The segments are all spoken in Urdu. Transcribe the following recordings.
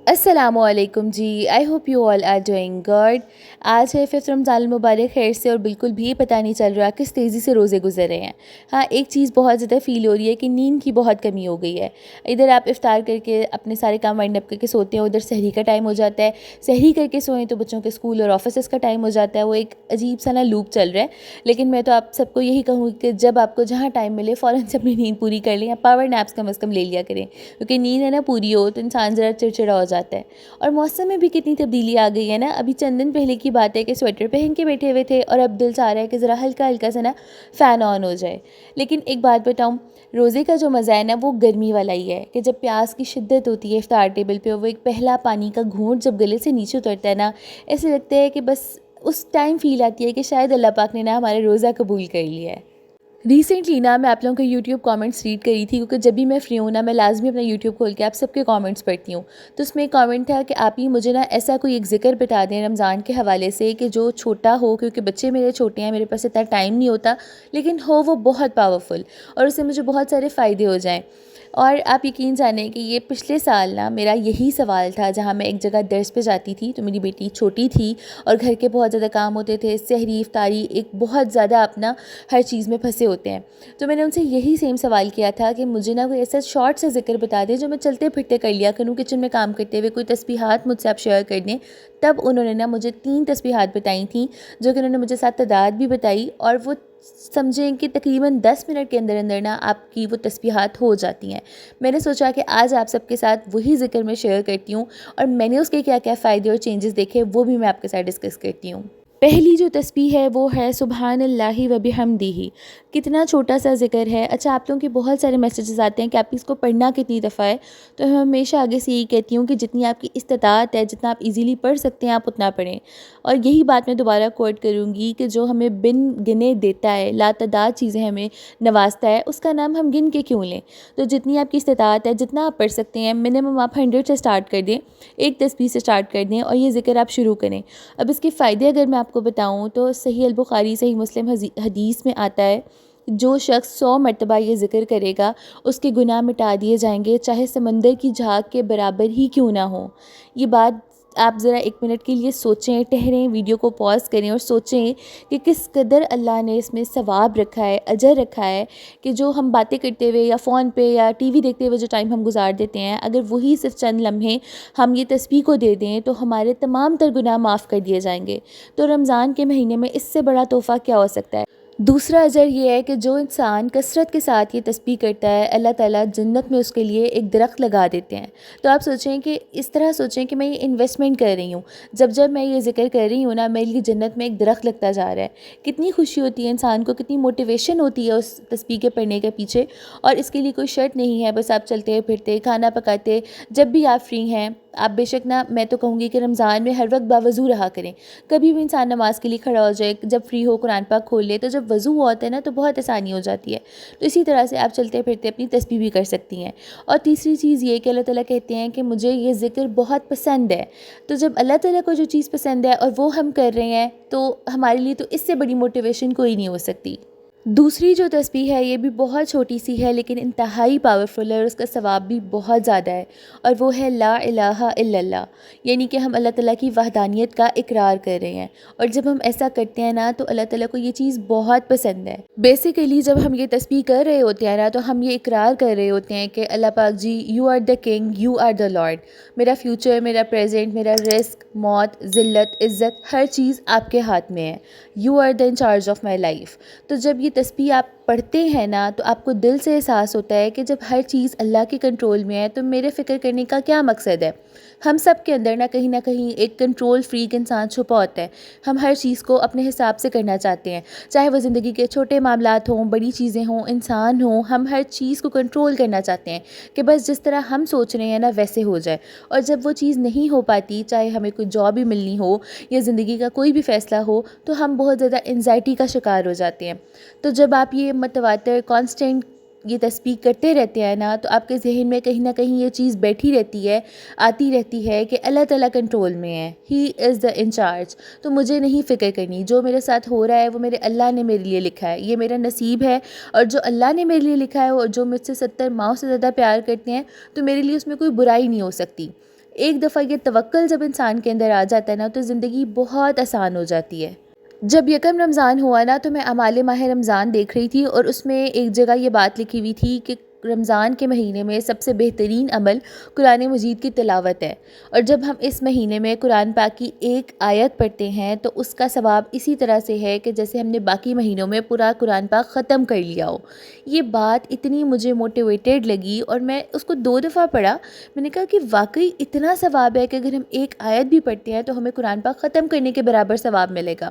السلام علیکم جی، I hope you all are doing good. آج ہے 5 رمضان المبارک خیر سے، اور بالکل بھی پتہ نہیں چل رہا کس تیزی سے روزے گزر رہے ہیں۔ ہاں، ایک چیز بہت زیادہ فیل ہو رہی ہے کہ نیند کی بہت کمی ہو گئی ہے۔ ادھر آپ افطار کر کے اپنے سارے کام وائنڈ اپ کر کے سوتے ہیں، ادھر سحری کا ٹائم ہو جاتا ہے، سحری کر کے سوئیں تو بچوں کے اسکول اور آفیسز کا ٹائم ہو جاتا ہے۔ وہ ایک عجیب سا نا لوپ چل رہا ہے۔ لیکن میں تو آپ سب کو یہی کہوں کہ جب آپ کو جہاں ٹائم ملے فوراً سے اپنی نیند پوری کر لیں، یا پاور نیپس کم از کم لے لیا کریں، کیونکہ نیند ہے نا پوری ہو تو انسان ذرا چڑچڑا ہو جاتا ہے۔ اور موسم میں بھی کتنی تبدیلی آ گئی ہے نا۔ ابھی چند دن پہلے کی بات ہے کہ سویٹر پہن کے بیٹھے ہوئے تھے، اور اب دل چاہ رہا ہے کہ ذرا ہلکا ہلکا سا نا فین آن ہو جائے۔ لیکن ایک بات بتاؤں، روزے کا جو مزہ ہے نا وہ گرمی والا ہی ہے، کہ جب پیاس کی شدت ہوتی ہے افطار ٹیبل پہ، وہ ایک پہلا پانی کا گھونٹ جب گلے سے نیچے اترتا ہے نا، ایسے لگتا ہے کہ بس اس ٹائم فیل آتی ہے کہ شاید اللہ پاک نے نا ہمارے روزہ قبول کر لیا ہے۔ ریسنٹلی نا میں آپ لوگوں کے یوٹیوب کامنٹس ریڈ کری تھی، کیونکہ جب بھی میں فری ہوں نا میں لازمی اپنا یوٹیوب کھول کے آپ سب کے کامنٹس پڑھتی ہوں۔ تو اس میں ایک کامنٹ تھا کہ آپ ہی مجھے نا ایسا کوئی ایک ذکر بتا دیں رمضان کے حوالے سے کہ جو چھوٹا ہو، کیونکہ بچے میرے چھوٹے ہیں، میرے پاس اتنا ٹائم نہیں ہوتا، لیکن ہو وہ بہت پاورفل اور اس سے مجھے بہت سارے فائدے ہو جائیں۔ اور آپ یقین جانیں کہ یہ پچھلے سال نا میرا یہی سوال تھا، جہاں میں ایک جگہ درس پہ جاتی تھی تو میری بیٹی چھوٹی تھی اور گھر کے بہت زیادہ کام ہوتے تھے، سحری افطاری ایک بہت زیادہ اپنا ہر چیز میں پھنسے ہوتے ہیں۔ تو میں نے ان سے یہی سیم سوال کیا تھا کہ مجھے نا کوئی ایسا شارٹ سا ذکر بتا دیں جو میں چلتے پھرتے کر لیا کروں، کچن میں کام کرتے ہوئے، کوئی تسبیحات مجھ سے آپ شیئر کر دیں۔ تب انہوں نے نا مجھے 3 تسبیحات بتائی تھیں، جو کہ انہوں نے مجھے ساتھ تعداد بھی بتائی، اور وہ سمجھیں کہ تقریباً 10 منٹ کے اندر اندر نا آپ کی وہ تسبیحات ہو جاتی ہیں۔ میں نے سوچا کہ آج آپ سب کے ساتھ وہی ذکر میں شیئر کرتی ہوں، اور میں نے اس کے کیا کیا فائدے اور چینجز دیکھے وہ بھی میں آپ کے ساتھ ڈسکس کرتی ہوں۔ پہلی جو تسبیح ہے وہ ہے سبحان اللہ و بحمدہ۔ کتنا چھوٹا سا ذکر ہے۔ اچھا، آپ لوگوں کے بہت سارے میسیجز آتے ہیں کہ آپ اس کو پڑھنا کتنی دفعہ ہے، تو میں ہمیشہ آگے سے یہی کہتی ہوں کہ جتنی آپ کی استطاعت ہے، جتنا آپ ایزیلی پڑھ سکتے ہیں آپ اتنا پڑھیں۔ اور یہی بات میں دوبارہ کوٹ کروں گی کہ جو ہمیں بن گنے دیتا ہے، لا تعداد چیزیں ہمیں نوازتا ہے، اس کا نام ہم گن کے کیوں لیں۔ تو جتنی آپ کی استطاعت ہے، جتنا آپ پڑھ سکتے ہیں، منیمم آپ 100 سے سٹارٹ کر دیں، ایک تسبیح سے سٹارٹ کر دیں، اور یہ ذکر آپ شروع کریں۔ اب اس کے فائدے اگر میں آپ کو بتاؤں تو صحیح البخاری صحیح مسلم حدیث میں آتا ہے، جو شخص 100 مرتبہ یہ ذکر کرے گا اس کے گناہ مٹا دیے جائیں گے، چاہے سمندر کی جھاگ کے برابر ہی کیوں نہ ہو۔ یہ بات آپ ذرا 1 منٹ کے لیے سوچیں، ٹھہریں، ویڈیو کو پاز کریں اور سوچیں کہ کس قدر اللہ نے اس میں ثواب رکھا ہے، اجر رکھا ہے، کہ جو ہم باتیں کرتے ہوئے یا فون پہ یا ٹی وی دیکھتے ہوئے جو ٹائم ہم گزار دیتے ہیں، اگر وہی صرف چند لمحے ہم یہ تسبیح کو دے دیں تو ہمارے تمام تر گناہ معاف کر دیے جائیں گے۔ تو رمضان کے مہینے میں اس سے بڑا تحفہ کیا ہو سکتا ہے۔ دوسرا اجر یہ ہے کہ جو انسان کثرت کے ساتھ یہ تسبیح کرتا ہے، اللہ تعالیٰ جنت میں اس کے لیے ایک درخت لگا دیتے ہیں۔ تو آپ سوچیں کہ اس طرح سوچیں کہ میں یہ انویسٹمنٹ کر رہی ہوں، جب میں یہ ذکر کر رہی ہوں نا، میرے لیے جنت میں ایک درخت لگتا جا رہا ہے۔ کتنی خوشی ہوتی ہے انسان کو، کتنی موٹیویشن ہوتی ہے اس تسبیح کے پڑھنے کے پیچھے۔ اور اس کے لیے کوئی شرط نہیں ہے، بس آپ چلتے پھرتے، کھانا پکاتے، جب بھی آپ فری ہیں، آپ بے شک نا، میں تو کہوں گی کہ رمضان میں ہر وقت باوضو رہا کریں۔ کبھی بھی انسان نماز کے لیے کھڑا ہو جائے، جب فری ہو قرآن پاک کھول لے، تو جب وضو ہوتا ہے نا تو بہت آسانی ہو جاتی ہے۔ تو اسی طرح سے آپ چلتے پھرتے اپنی تسبیح بھی کر سکتی ہیں۔ اور تیسری چیز یہ کہ اللہ تعالیٰ کہتے ہیں کہ مجھے یہ ذکر بہت پسند ہے۔ تو جب اللہ تعالیٰ کو جو چیز پسند ہے اور وہ ہم کر رہے ہیں، تو ہمارے لیے تو اس سے بڑی موٹیویشن کوئی نہیں ہو سکتی۔ دوسری جو تسبیح ہے یہ بھی بہت چھوٹی سی ہے، لیکن انتہائی پاورفل ہے، اور اس کا ثواب بھی بہت زیادہ ہے، اور وہ ہے لا الہ الا اللہ۔ یعنی کہ ہم اللہ تعالیٰ کی وحدانیت کا اقرار کر رہے ہیں، اور جب ہم ایسا کرتے ہیں نا تو اللہ تعالیٰ کو یہ چیز بہت پسند ہے۔ بیسیکلی جب ہم یہ تسبیح کر رہے ہوتے ہیں نا تو ہم یہ اقرار کر رہے ہوتے ہیں کہ اللہ پاک ji, you are the king, you are the lord. میرا فیوچر، میرا پریزنٹ، میرا رزق، موت، ذلت، عزت، ہر چیز آپ کے ہاتھ میں ہے۔ You are the incharge of my life. تو جب یہ تسبیح آپ پڑھتے ہیں نا تو آپ کو دل سے احساس ہوتا ہے کہ جب ہر چیز اللہ کے کنٹرول میں ہے تو میرے فکر کرنے کا کیا مقصد ہے۔ ہم سب کے اندر نہ کہیں ایک کنٹرول فریک انسان چھپا ہوتا ہے۔ ہم ہر چیز کو اپنے حساب سے کرنا چاہتے ہیں، چاہے وہ زندگی کے چھوٹے معاملات ہوں، بڑی چیزیں ہوں، انسان ہوں، ہم ہر چیز کو کنٹرول کرنا چاہتے ہیں کہ بس جس طرح ہم سوچ رہے ہیں نا ویسے ہو جائے۔ اور جب وہ چیز نہیں ہو پاتی، چاہے ہمیں کوئی جاب ہی ملنی ہو یا زندگی کا کوئی بھی فیصلہ ہو، تو ہم بہت زیادہ انزائٹی کا شکار ہو جاتے ہیں۔ تو جب آپ یہ متواتر کانسٹنٹ یہ تسبیح کرتے رہتے ہیں نا تو آپ کے ذہن میں کہیں نہ کہیں یہ چیز بیٹھی رہتی ہے، آتی رہتی ہے کہ اللہ تعالیٰ کنٹرول میں ہے، ہی از دا انچارج۔ تو مجھے نہیں فکر کرنی، جو میرے ساتھ ہو رہا ہے وہ میرے اللہ نے میرے لیے لکھا ہے، یہ میرا نصیب ہے، اور جو اللہ نے میرے لیے لکھا ہے اور جو مجھ سے 70 ماؤں سے زیادہ پیار کرتے ہیں تو میرے لیے اس میں کوئی برائی نہیں ہو سکتی۔ ایک دفعہ یہ توکل جب انسان کے اندر آ جاتا ہے نا تو زندگی بہت آسان ہو جاتی ہے۔ جب یکم رمضان ہوا نا تو میں اعمال ماہ رمضان دیکھ رہی تھی اور اس میں ایک جگہ یہ بات لکھی ہوئی تھی کہ رمضان کے مہینے میں سب سے بہترین عمل قرآن مجید کی تلاوت ہے، اور جب ہم اس مہینے میں قرآن پاک کی ایک آیت پڑھتے ہیں تو اس کا ثواب اسی طرح سے ہے کہ جیسے ہم نے باقی مہینوں میں پورا قرآن پاک ختم کر لیا ہو۔ یہ بات اتنی مجھے موٹیویٹیڈ لگی اور میں اس کو 2 دفعہ پڑھا۔ میں نے کہا کہ واقعی اتنا ثواب ہے کہ اگر ہم ایک آیت بھی پڑھتے ہیں تو ہمیں قرآن پاک ختم کرنے کے برابر ثواب ملے گا۔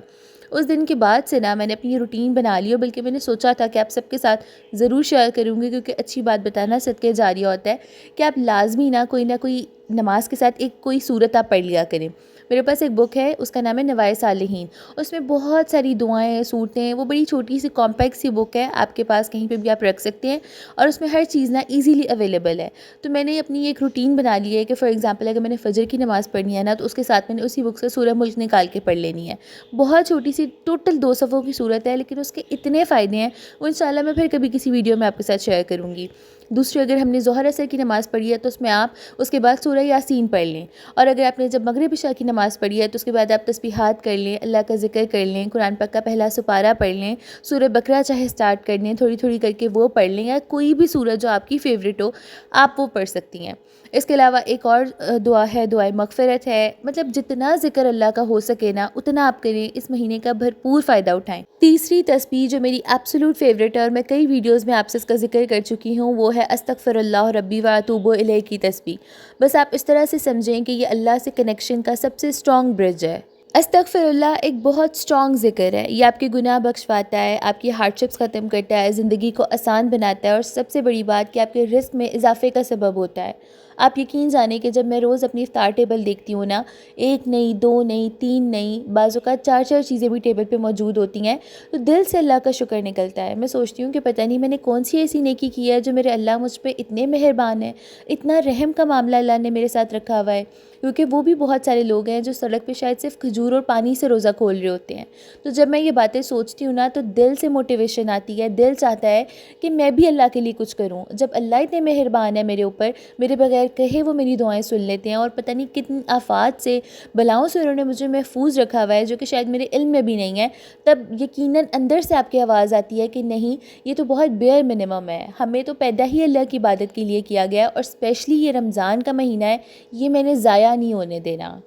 اس دن کے بعد سے نا میں نے اپنی یہ روٹین بنا لی، اور بلکہ میں نے سوچا تھا کہ آپ سب کے ساتھ ضرور شیئر کروں گی، کیونکہ اچھی بات بتانا صدقے جاریہ ہوتا ہے، کہ آپ لازمی نہ کوئی نماز کے ساتھ ایک کوئی صورت آپ پڑھ لیا کریں۔ میرے پاس ایک بک ہے، اس کا نام ہے نوائے صالحین، اس میں بہت ساری دعائیں صورتیں، وہ بڑی چھوٹی سی کمپیکٹ سی بک ہے، آپ کے پاس کہیں پہ بھی آپ رکھ سکتے ہیں، اور اس میں ہر چیز نا ایزیلی اویلیبل ہے۔ تو میں نے اپنی ایک روٹین بنا لی ہے کہ فار ایگزامپل اگر میں نے فجر کی نماز پڑھنی ہے نا تو اس کے ساتھ میں نے اسی بک سے سورہ ملک نکال کے پڑھ لینی ہے۔ بہت چھوٹی سی ٹوٹل 2 صفحوں کی صورت ہے، لیکن اس کے اتنے فائدے ہیں، وہ انشاءاللہ میں پھر کبھی کسی ویڈیو میں آپ کے ساتھ شیئر کروں گی۔ دوسری، اگر ہم نے ظہر عصر کی نماز پڑھی ہے تو اس میں آپ اس کے بعد سورہ یاسین پڑھ لیں، اور اگر آپ نے جب مغرب عشاء کی نماز پڑھی ہے تو اس کے بعد آپ تسبیحات کر لیں، اللہ کا ذکر کر لیں، قرآن پاک کا پہلا سپارہ پڑھ لیں، سورہ بقرہ چاہے سٹارٹ کر لیں، تھوڑی تھوڑی کر کے وہ پڑھ لیں، یا کوئی بھی سورہ جو آپ کی فیوریٹ ہو آپ وہ پڑھ سکتی ہیں۔ اس کے علاوہ ایک اور دعا ہے، دعائے مغفرت ہے۔ مطلب جتنا ذکر اللہ کا ہو سکے نا اتنا آپ کریں، اس مہینے کا بھرپور فائدہ اٹھائیں۔ تیسری تسبیح جو میری ایبسولوٹ فیوریٹ ہے اور میں کئی ویڈیوز میں آپ سے اس کا ذکر کر چکی ہوں، وہ ہے استغفر اللہ ربی و اتوب الیہ کی تسبیح۔ بس آپ اس طرح سے سمجھیں کہ یہ اللہ سے کنیکشن کا سب سے اسٹرانگ برج ہے۔ استغفر اللہ ایک بہت اسٹرانگ ذکر ہے، یہ آپ کے گناہ بخشواتا ہے، آپ کی ہارڈشپس ختم کرتا ہے، زندگی کو آسان بناتا ہے، اور سب سے بڑی بات کہ آپ کے رزق میں اضافے کا سبب ہوتا ہے۔ آپ یقین جانیں کہ جب میں روز اپنی افطار ٹیبل دیکھتی ہوں نا، 1 نہیں، 2 نہیں، 3 نہیں، بعض اوقات 4 چیزیں بھی ٹیبل پہ موجود ہوتی ہیں، تو دل سے اللہ کا شکر نکلتا ہے۔ میں سوچتی ہوں کہ پتہ نہیں میں نے کون سی ایسی نیکی کی ہے جو میرے اللہ مجھ پہ اتنے مہربان ہیں، اتنا رحم کا معاملہ اللہ نے میرے ساتھ رکھا ہوا ہے، کیونکہ وہ بھی بہت سارے لوگ ہیں جو سڑک پہ شاید صرف کھجور اور پانی سے روزہ کھول رہے ہوتے ہیں۔ تو جب میں یہ باتیں سوچتی ہوں نا تو دل سے موٹیویشن آتی ہے، دل چاہتا ہے کہ میں بھی اللہ کے لیے کچھ کروں۔ جب اللہ اتنے مہربان ہے میرے اوپر، میرے بغیر کہے وہ میری دعائیں سن لیتے ہیں، اور پتہ نہیں کتنی آفات سے، بلاؤں سے انہوں نے مجھے محفوظ رکھا ہوا ہے جو کہ شاید میرے علم میں بھی نہیں ہے، تب یقیناً اندر سے آپ کی آواز آتی ہے کہ نہیں، یہ تو بہت بیئر منیمم ہے، ہمیں تو پیدا ہی اللہ کی عبادت کے لیے کیا گیا ہے، اور اسپیشلی یہ رمضان کا مہینہ ہے، یہ میں نے ضائع نہیں ہونے دینا۔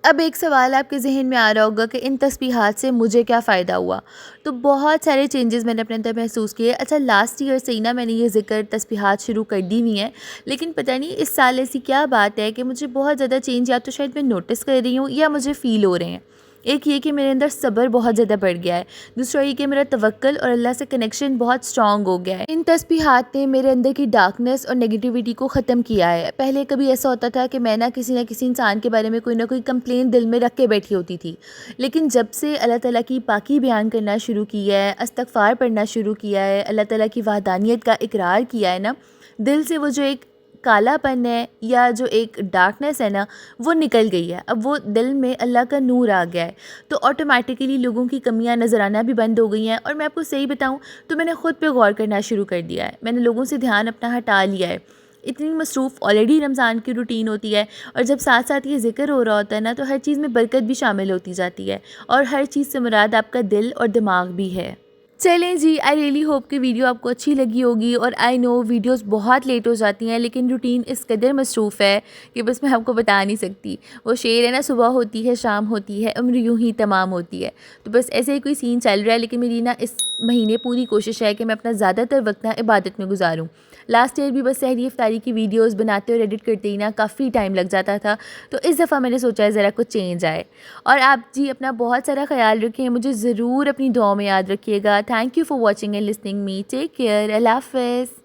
اب ایک سوال آپ کے ذہن میں آ رہا ہوگا کہ ان تسبیحات سے مجھے کیا فائدہ ہوا؟ تو بہت سارے چینجز میں نے اپنے اندر محسوس کیے۔ اچھا، لاسٹ ایئر سے ہی نا میں نے یہ ذکر تسبیحات شروع کر دی ہوئی ہیں، لیکن پتہ نہیں اس سال ایسی کیا بات ہے کہ مجھے بہت زیادہ چینج یا تو شاید میں نوٹس کر رہی ہوں یا مجھے فیل ہو رہے ہیں۔ ایک یہ کہ میرے اندر صبر بہت زیادہ بڑھ گیا ہے، دوسرا یہ کہ میرا توکل اور اللہ سے کنیکشن بہت اسٹرانگ ہو گیا ہے۔ ان تسبیحات نے میرے اندر کی ڈارکنیس اور نیگیٹیوٹی کو ختم کیا ہے۔ پہلے کبھی ایسا ہوتا تھا کہ میں نہ کسی انسان کے بارے میں کوئی نہ کوئی کمپلین دل میں رکھ کے بیٹھی ہوتی تھی، لیکن جب سے اللہ تعالیٰ کی پاکی بیان کرنا شروع کی ہے، استغفار پڑھنا شروع کیا ہے، اللہ تعالیٰ کی وحدانیت کا اقرار کیا ہے نا، دل سے وہ جو ایک کالا پن ہے یا جو ایک ڈارکنیس ہے نا وہ نکل گئی ہے۔ اب وہ دل میں اللہ کا نور آ گیا ہے، تو آٹومیٹیکلی لوگوں کی کمیاں نظر آنا بھی بند ہو گئی ہیں، اور میں آپ کو صحیح بتاؤں تو میں نے خود پہ غور کرنا شروع کر دیا ہے، میں نے لوگوں سے دھیان اپنا ہٹا لیا ہے۔ اتنی مصروف آلریڈی رمضان کی روٹین ہوتی ہے، اور جب ساتھ ساتھ یہ ذکر ہو رہا ہوتا ہے نا تو ہر چیز میں برکت بھی شامل ہوتی جاتی ہے، اور ہر چیز سے مراد آپ کا دل اور دماغ بھی ہے۔ چلیں جی، آئی ریئلی ہوپ کہ ویڈیو آپ کو اچھی لگی ہوگی، اور آئی نو ویڈیوز بہت لیٹ ہو جاتی ہیں، لیکن روٹین اس قدر مصروف ہے کہ بس میں آپ کو بتا نہیں سکتی۔ وہ شعر ہے نا، صبح ہوتی ہے شام ہوتی ہے عمر یوں ہی تمام ہوتی ہے، تو بس ایسے ہی کوئی سین چل رہا ہے، لیکن میری نا اس مہینے پوری کوشش ہے کہ میں اپنا زیادہ تر وقت نا عبادت میں گزاروں۔ لاسٹ ایئر بھی بس سحری افطاری کی ویڈیوز بناتے اور ایڈٹ کرتے ہی نا کافی ٹائم لگ جاتا تھا، تو اس دفعہ میں نے سوچا ہے ذرا کچھ چینج آئے۔ اور آپ جی اپنا بہت سارا خیال رکھیں، مجھے ضرور اپنی دعاؤں میں یاد رکھیے گا۔ Thank you for watching and listening me, take care, اللہ حافظ۔